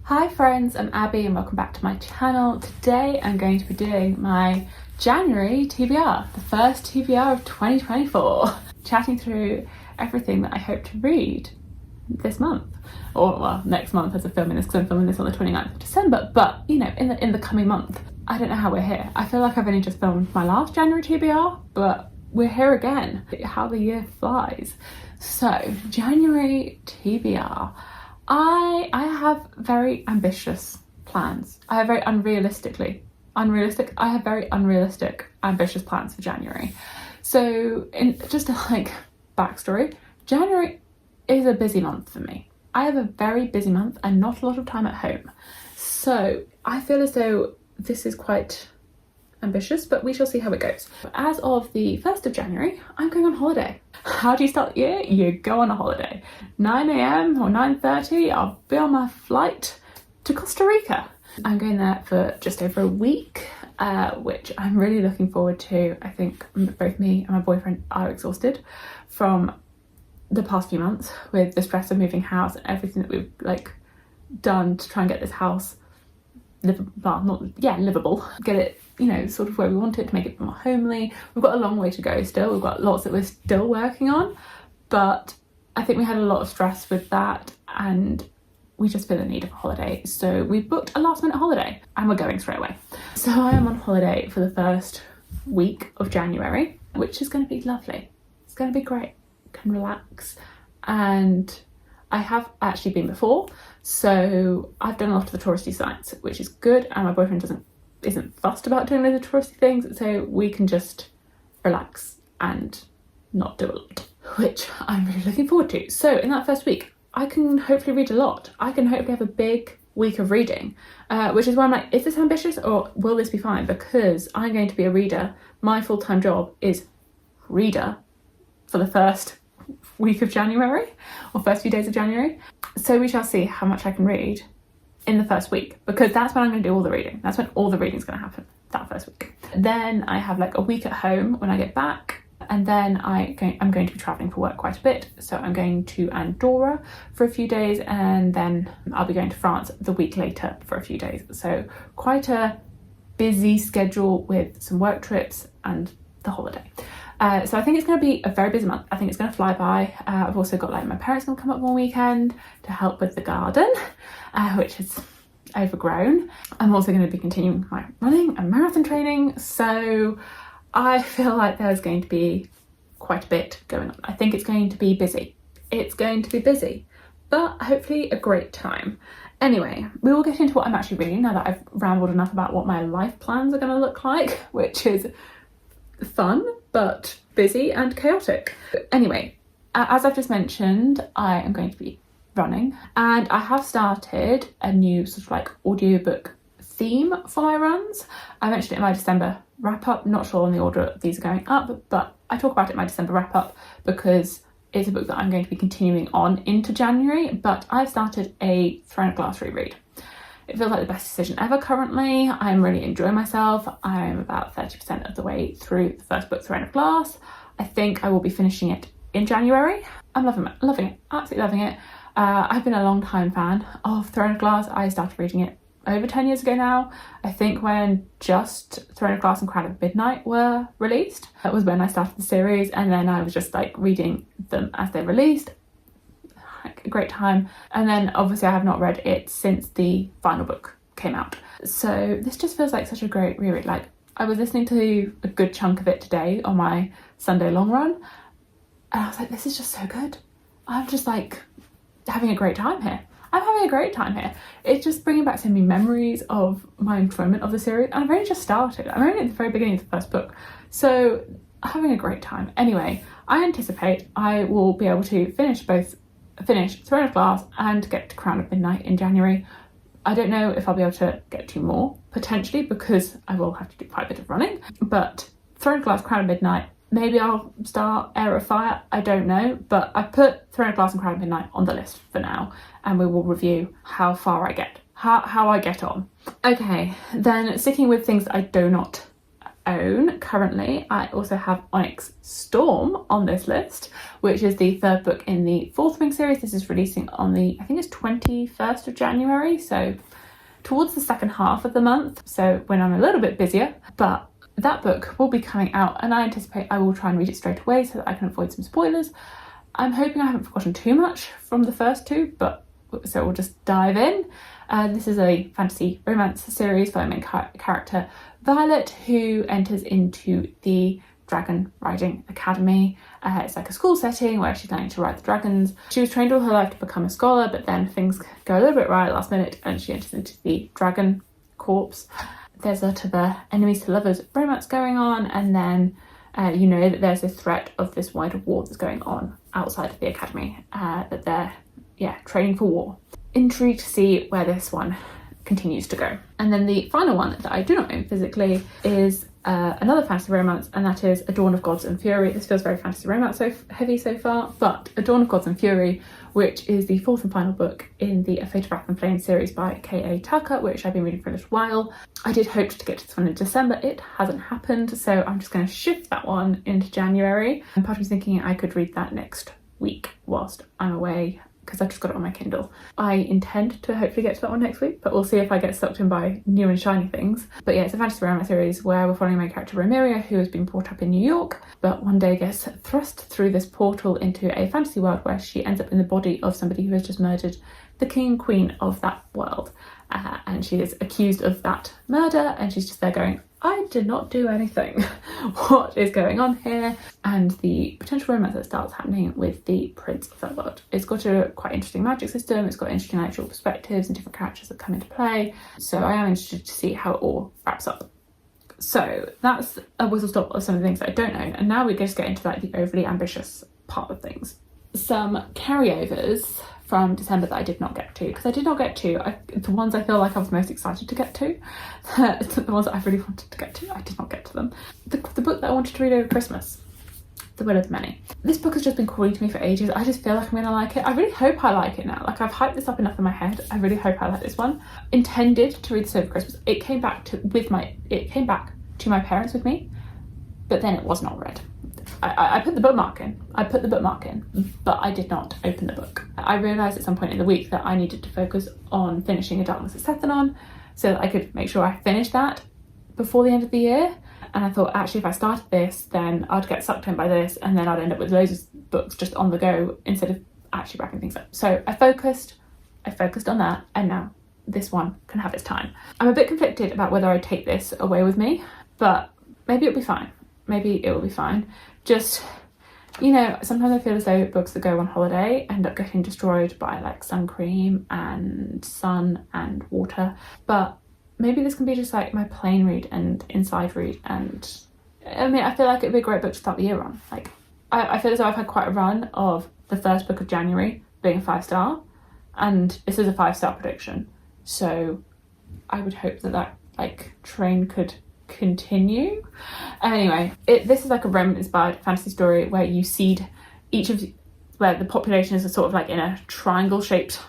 Hi friends, I'm Abby and welcome back to my channel. Today I'm going to be doing my January TBR, the first TBR of 2024, chatting through everything that I hope to read this month, or well, next month as I'm filming this, because I'm filming this on the 29th of December, but you know, in the coming month. I don't know how we're here. I feel like I've only just filmed my last January TBR, but we're here again. How the year flies. So, January TBR. I have very ambitious plans. I have very unrealistic, ambitious plans for January. So in just a backstory, January is a busy month for me. I have a very busy month and not a lot of time at home. So I feel as though this is quite ambitious, but we shall see how it goes. As of the 1st of January, I'm going on holiday. How do you start the year? You go on a holiday. 9 a.m. or 9:30, I'll be on my flight to Costa Rica. I'm going there for just over a week, which I'm really looking forward to. I think both me and my boyfriend are exhausted from the past few months with the stress of moving house and everything that we've done to try and get this house livable, get it, you know, sort of where we want it, to make it more homely. We've got a long way to go still. We've got lots that we're still working on, but I think we had a lot of stress with that and we just feel the need of a holiday. So we booked a last minute holiday and we're going straight away. So I am on holiday for the first week of January, which is going to be lovely. It's going to be great. I can relax, and I have actually been before, so I've done a lot of the touristy sites, which is good, and my boyfriend isn't fussed about doing loads of touristy things, so we can just relax and not do a lot, which I'm really looking forward to. So in that first week, I can hopefully read a lot. I can hopefully have a big week of reading, which is why I'm like, is this ambitious or will this be fine? Because I'm going to be a reader. My full-time job is reader for the first week of January, or first few days of January. So we shall see how much I can read in the first week, because that's when I'm going to do all the reading. That's when all the reading is going to happen, that first week. Then I have a week at home when I get back, and then I'm going to be travelling for work quite a bit. So I'm going to Andorra for a few days, and then I'll be going to France the week later for a few days. So quite a busy schedule with some work trips and the holiday. So I think it's going to be a very busy month. I think it's going to fly by. I've also got my parents going to come up one weekend to help with the garden, which is overgrown. I'm also going to be continuing my running and marathon training. So I feel like there's going to be quite a bit going on. I think it's going to be busy. It's going to be busy, but hopefully a great time. Anyway, we will get into what I'm actually reading now that I've rambled enough about what my life plans are going to look like, which is fun but busy and chaotic. Anyway, as I've just mentioned, I am going to be running, and I have started a new sort of audiobook theme for my runs. I mentioned it in my December wrap up. Not sure on the order these are going up, but I talk about it in my December wrap up because it's a book that I'm going to be continuing on into January. But I've started a Throne of Glass reread. It feels like the best decision ever currently. I'm really enjoying myself. I'm about 30% of the way through the first book, Throne of Glass. I think I will be finishing it in January. I'm loving it, absolutely loving it. I've been a long time fan of Throne of Glass. I started reading it over 10 years ago now. I think when just Throne of Glass and Crown of Midnight were released. That was when I started the series, and then I was just reading them as they released. A great time. And then obviously I have not read it since the final book came out, so this just feels like such a great reread. I was listening to a good chunk of it today on my Sunday long run, and I was like, this is just so good. I'm just having a great time here. It's just bringing back so many memories of my enjoyment of the series, and I've only just started. I'm only at the very beginning of the first book, so I'm having a great time. Anyway, I anticipate I will be able to finish Throne of Glass and get to Crown of Midnight in January. I don't know if I'll be able to get 2 more, potentially, because I will have to do quite a bit of running. But Throne of Glass, Crown of Midnight, maybe I'll start Heir of Fire, I don't know. But I put Throne of Glass and Crown of Midnight on the list for now, and we will review how far I get, how I get on. Okay, then sticking with things that I own currently. I also have Onyx Storm on this list, which is the third book in the Fourth Wing series. This is releasing on the, I think it's 21st of January, so towards the second half of the month, so when I'm a little bit busier. But that book will be coming out, and I anticipate I will try and read it straight away so that I can avoid some spoilers. I'm hoping I haven't forgotten too much from the first two, but so we'll just dive in. This is a fantasy romance series by main character Violet, who enters into the Dragon Riding Academy. It's like a school setting where she's learning to ride the dragons. She was trained all her life to become a scholar, but then things go a little bit right at last minute and she enters into the Dragon Corps. There's a lot of enemies to lovers romance going on, and then you know that there's a threat of this wider war that's going on outside of the academy, that they're training for war. Intrigued to see where this one continues to go. And then the final one that I do not own physically is another fantasy romance, and that is A Dawn of Gods and Fury. This feels very fantasy romance heavy so far, but A Dawn of Gods and Fury, which is the fourth and final book in the A Fate of Wrath and Flame series by K.A. Tucker, which I've been reading for a little while. I did hope to get to this one in December. It hasn't happened, so I'm just going to shift that one into January. And part of me's thinking I could read that next week whilst I'm away, because I've just got it on my Kindle. I intend to hopefully get to that one next week, but we'll see if I get sucked in by new and shiny things. But yeah, it's a fantasy romance series where we're following my character Romeria, who has been brought up in New York, but one day gets thrust through this portal into a fantasy world where she ends up in the body of somebody who has just murdered the king and queen of that world. And she is accused of that murder, and she's just there going, I did not do anything. What is going on here? And the potential romance that starts happening with the prince of that world. It's got a quite interesting magic system. It's got interesting actual perspectives and different characters that come into play. So I am interested to see how it all wraps up. So that's a whistle stop of some of the things that I don't own. And now we just get into like the overly ambitious part of things. Some carryovers from December that I did not get to, because I did not get to the ones I feel like I was most excited to get to. The ones that I really wanted to get to, I did not get to them. The book that I wanted to read over Christmas, The Will of the Many. This book has just been calling to me for ages. I just feel like I'm gonna like it. I really hope I like it now. Like, I've hyped this up enough in my head. I really hope I like this one. Intended to read this over Christmas. It came back to my parents with me, but then it was not read. I put the bookmark in, but I did not open the book. I realised at some point in the week that I needed to focus on finishing A Darkness at Sethenon so that I could make sure I finished that before the end of the year. And I thought, actually, if I started this, then I'd get sucked in by this, and then I'd end up with loads of books just on the go instead of actually wrapping things up. So I focused on that, and now this one can have its time. I'm a bit conflicted about whether I take this away with me, but maybe it'll be fine. Maybe it will be fine. Just, you know, sometimes I feel as though books that go on holiday end up getting destroyed by like sun cream and sun and water. But maybe this can be just like my plain read and inside read. And I mean, I feel like it'd be a great book to start the year on. Like, I feel as though I've had quite a run of the first book of January being a 5-star, and this is a 5-star prediction. So I would hope that like train could continue. Anyway, this is like a Roman-inspired fantasy story where you seed where the population is sort of like in a triangle-shaped,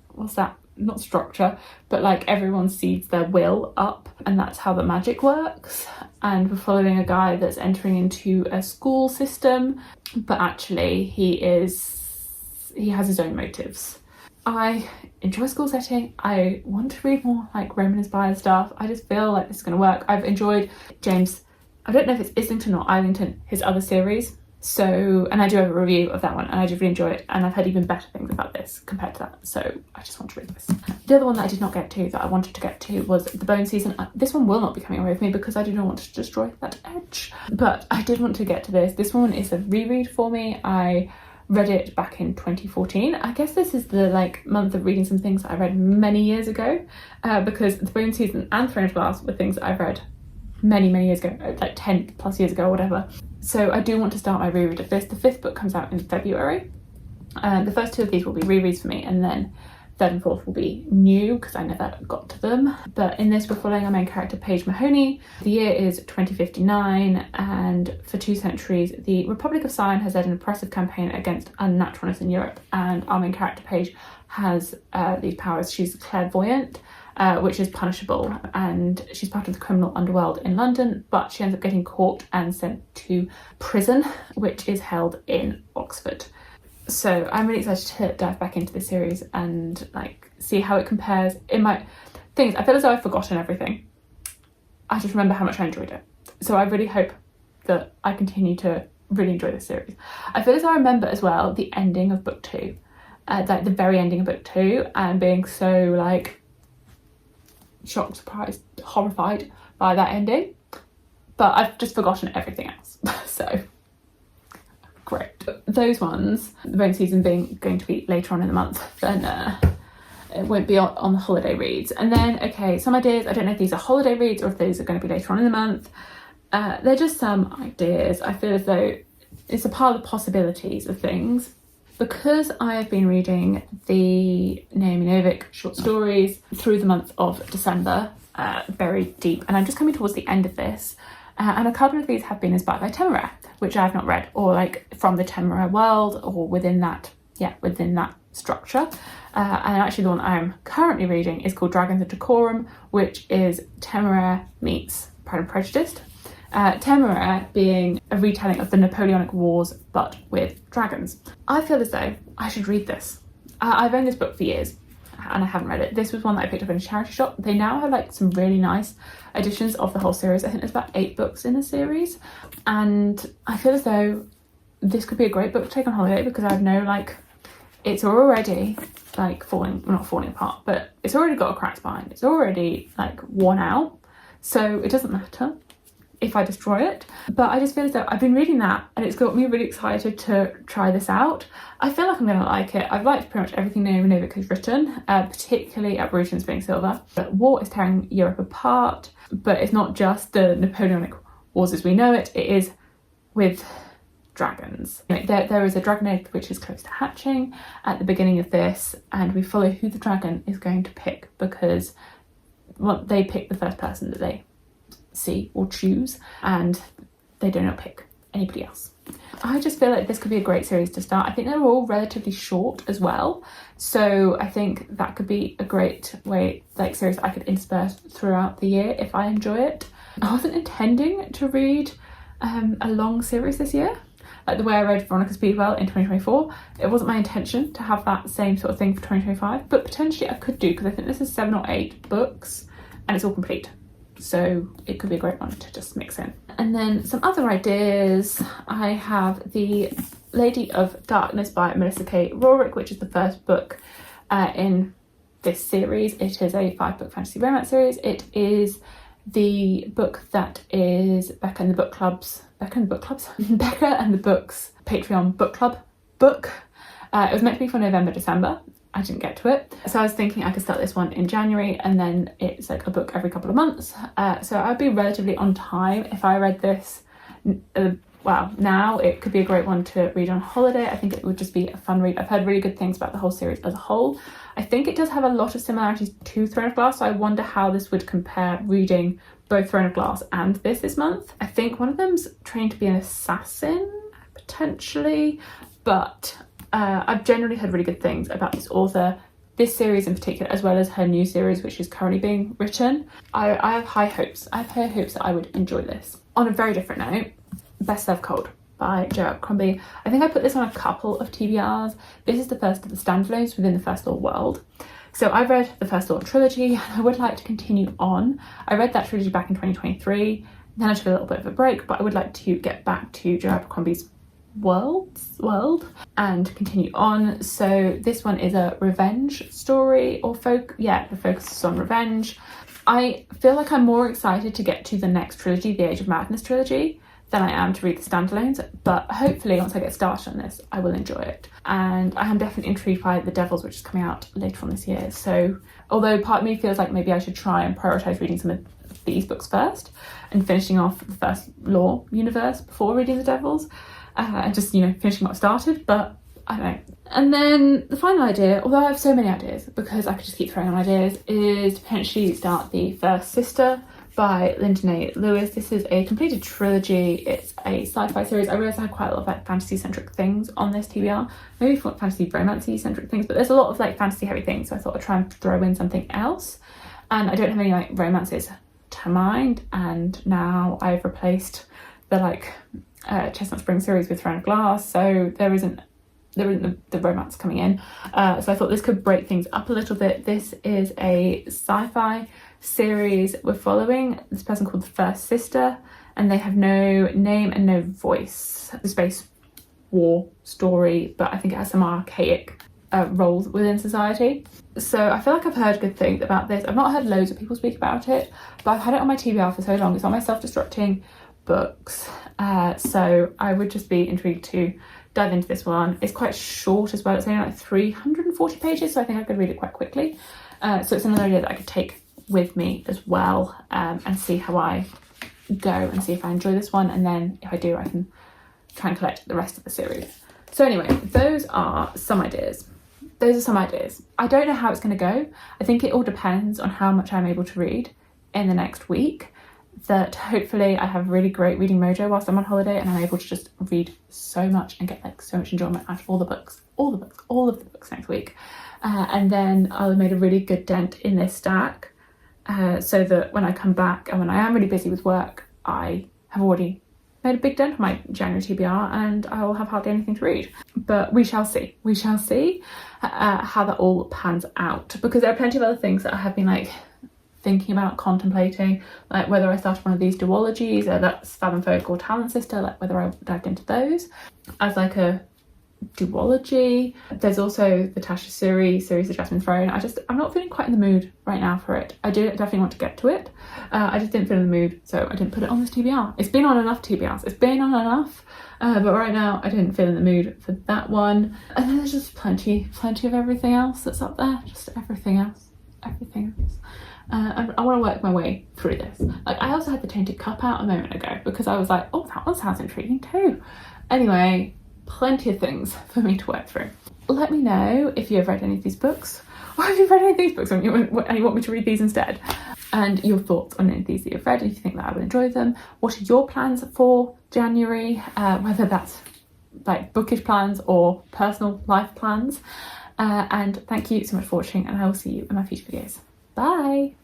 what's that? Not structure, but like everyone seeds their will up, and that's how the magic works. And we're following a guy that's entering into a school system, but actually he has his own motives. I enjoy school setting. I want to read more like Roman-inspired stuff. I just feel like this is going to work. I've enjoyed James, I don't know if it's Islington or Islington, his other series. So, and I do have a review of that one, and I did really enjoy it, and I've heard even better things about this compared to that. So I just want to read this. The other one that I did not get to that I wanted to get to was The Bone Season. This one will not be coming away with me because I do not want to destroy that edge. But I did want to get to this. This one is a reread for me. I read it back in 2014. I guess this is the like month of reading some things that I read many years ago, because The Bone Season and Throne of Glass were things that I've read many years ago, like 10 plus years ago or whatever. So I do want to start my reread of this. The 5th book comes out in February. The first 2 of these will be rereads for me, and then 3rd and 4th will be new because I never got to them. But in this, we're following our main character, Paige Mahoney. The year is 2059, and for 2 centuries, the Republic of Sion has led an oppressive campaign against unnaturalness in Europe. And our main character, Paige, has these powers. She's clairvoyant, which is punishable, and she's part of the criminal underworld in London, but she ends up getting caught and sent to prison, which is held in Oxford. So I'm really excited to dive back into this series and like see how it compares. In my things, I feel as though I've forgotten everything. I just remember how much I enjoyed it. So I really hope that I continue to really enjoy this series. I feel as though I remember as well the ending of book 2, like the very ending of book 2, and being so like shocked, surprised, horrified by that ending. But I've just forgotten everything else. So great. Those ones, the bonus season going to be later on in the month, then it won't be on the holiday reads. And then, okay, some ideas. I don't know if these are holiday reads or if these are going to be later on in the month. They're just some ideas. I feel as though it's a pile of possibilities of things. Because I have been reading the Naomi Novik short stories through the month of December, very deep, and I'm just coming towards the end of this, and a couple of these have been inspired by Temeraire, which I have not read, or like from the Temeraire world, or within that structure. And actually the one I'm currently reading is called Dragons and Decorum, which is Temeraire meets Pride and Prejudice. Temeraire being a retelling of the Napoleonic Wars, but with dragons. I feel as though I should read this. I've owned this book for years and I haven't read it. This was one that I picked up in a charity shop. They now have like some really nice editions of the whole series. I think there's about 8 books in the series, and I feel as though this could be a great book to take on holiday, because I know like it's already like not falling apart, but it's already got a cracked spine. It's already like worn out, so it doesn't matter if I destroy it. But I just feel as though I've been reading that and it's got me really excited to try this out. I feel like I'm going to like it. I've liked pretty much everything Naomi Novik has written, particularly Uproot and Spring Silver. But war is tearing Europe apart, but it's not just the Napoleonic Wars as we know it. It is with dragons. There is a dragon egg which is close to hatching at the beginning of this, and we follow who the dragon is going to pick, because they pick the first person that they see or choose, and they do not pick anybody else. I just feel like this could be a great series to start. I think they're all relatively short as well, so I think that could be a great series that I could intersperse throughout the year if I enjoy it. I wasn't intending to read a long series this year, like the way I read Veronica Speedwell in 2024. It wasn't my intention to have that same sort of thing for 2025, but potentially I could do, because I think this is 7 or 8 books and it's all complete. So it could be a great one to just mix in. And then some other ideas. I have The Lady of Darkness by Melissa K. Rorick, which is the first book in this series. It is a 5-book fantasy romance series. It is the book that is Becca and the Book's Patreon book club book. It was meant to be for November, December. I didn't get to it. So I was thinking I could start this one in January, and then it's like a book every couple of months. So I'd be relatively on time if I read this. Now it could be a great one to read on holiday. I think it would just be a fun read. I've heard really good things about the whole series as a whole. I think it does have a lot of similarities to Throne of Glass, so I wonder how this would compare reading both Throne of Glass and this month. I think one of them's trained to be an assassin, potentially, but I've generally heard really good things about this author, this series in particular, as well as her new series, which is currently being written. I have high hopes. I have high hopes that I would enjoy this. On a very different note, Best Served Cold by J.R. Crombie. I think I put this on a couple of TBRs. This is the first of the standalones within the First Law world. So I've read the First Law trilogy, and I would like to continue on. I read that trilogy back in 2023, then I took a little bit of a break, but I would like to get back to J.R. Crombie's world and continue on. So this one is a revenge story, or the focus is on revenge. I feel like I'm more excited to get to the next trilogy, the Age of Madness trilogy, than I am to read the standalones, but hopefully once I get started on this I will enjoy it. And I am definitely intrigued by The Devils, which is coming out later on this year. So although part of me feels like maybe I should try and prioritise reading some of these books first and finishing off the First Law universe before reading The Devils, and just, finishing what I've started, but I don't know. And then the final idea, although I have so many ideas because I could just keep throwing on ideas, is to potentially start The First Sister by Linda A. Lewis. This is a completed trilogy. It's a sci-fi series. I realised I had quite a lot of fantasy-centric things on this TBR, maybe fantasy romance-centric things, but there's a lot of fantasy-heavy things, so I thought I'd try and throw in something else. and I don't have any like romances to mind, and now I've replaced the like Chestnut Spring series with Throne of Glass, so there isn't the romance coming in. So I thought this could break things up a little bit. This is a sci-fi series. We're following this person called the First Sister, and they have no name and no voice. The space war story, but I think it has some archaic roles within society. So I feel like I've heard good things about this. I've not heard loads of people speak about it, but I've had it on my TBR for so long. It's on my self-destructing books. So I would just be intrigued to dive into this one. It's quite short as well. It's only like 340 pages, so I think I could read it quite quickly. So it's another idea that I could take with me as well, and see how I go and see if I enjoy this one, and then if I do, I can try and collect the rest of the series. So anyway, those are some ideas. I don't know how it's going to go. I think it all depends on how much I'm able to read in the next week. That hopefully I have really great reading mojo whilst I'm on holiday, and I'm able to just read so much and get like so much enjoyment out of all of the books next week. And then I'll have made a really good dent in this stack, so that when I come back and when I am really busy with work, I have already made a big dent on my January TBR, and I will have hardly anything to read. But we shall see. How that all pans out, because there are plenty of other things that I have been like thinking about, contemplating, like whether I started one of these duologies, that's Fathom Folk or Talon Sister, like whether I dived into those as like a duology. There's also the Tasha series of Jasmine Throne. I'm not feeling quite in the mood right now for it. I do definitely want to get to it. I just didn't feel in the mood, so I didn't put it on this TBR. It's been on enough TBRs. But right now I didn't feel in the mood for that one. And then there's just plenty of everything else that's up there. Just everything else. I want to work my way through this. Like, I also had the Tainted Cup out a moment ago because I was like, oh, that one sounds intriguing too. Anyway, plenty of things for me to work through. Let me know if you have read any of these books, or if you've read any of these books and you want me to read these instead, and your thoughts on any of these that you've read, and if you think that I would enjoy them. What are your plans for January, whether that's like bookish plans or personal life plans. And thank you so much for watching, and I will see you in my future videos. Bye!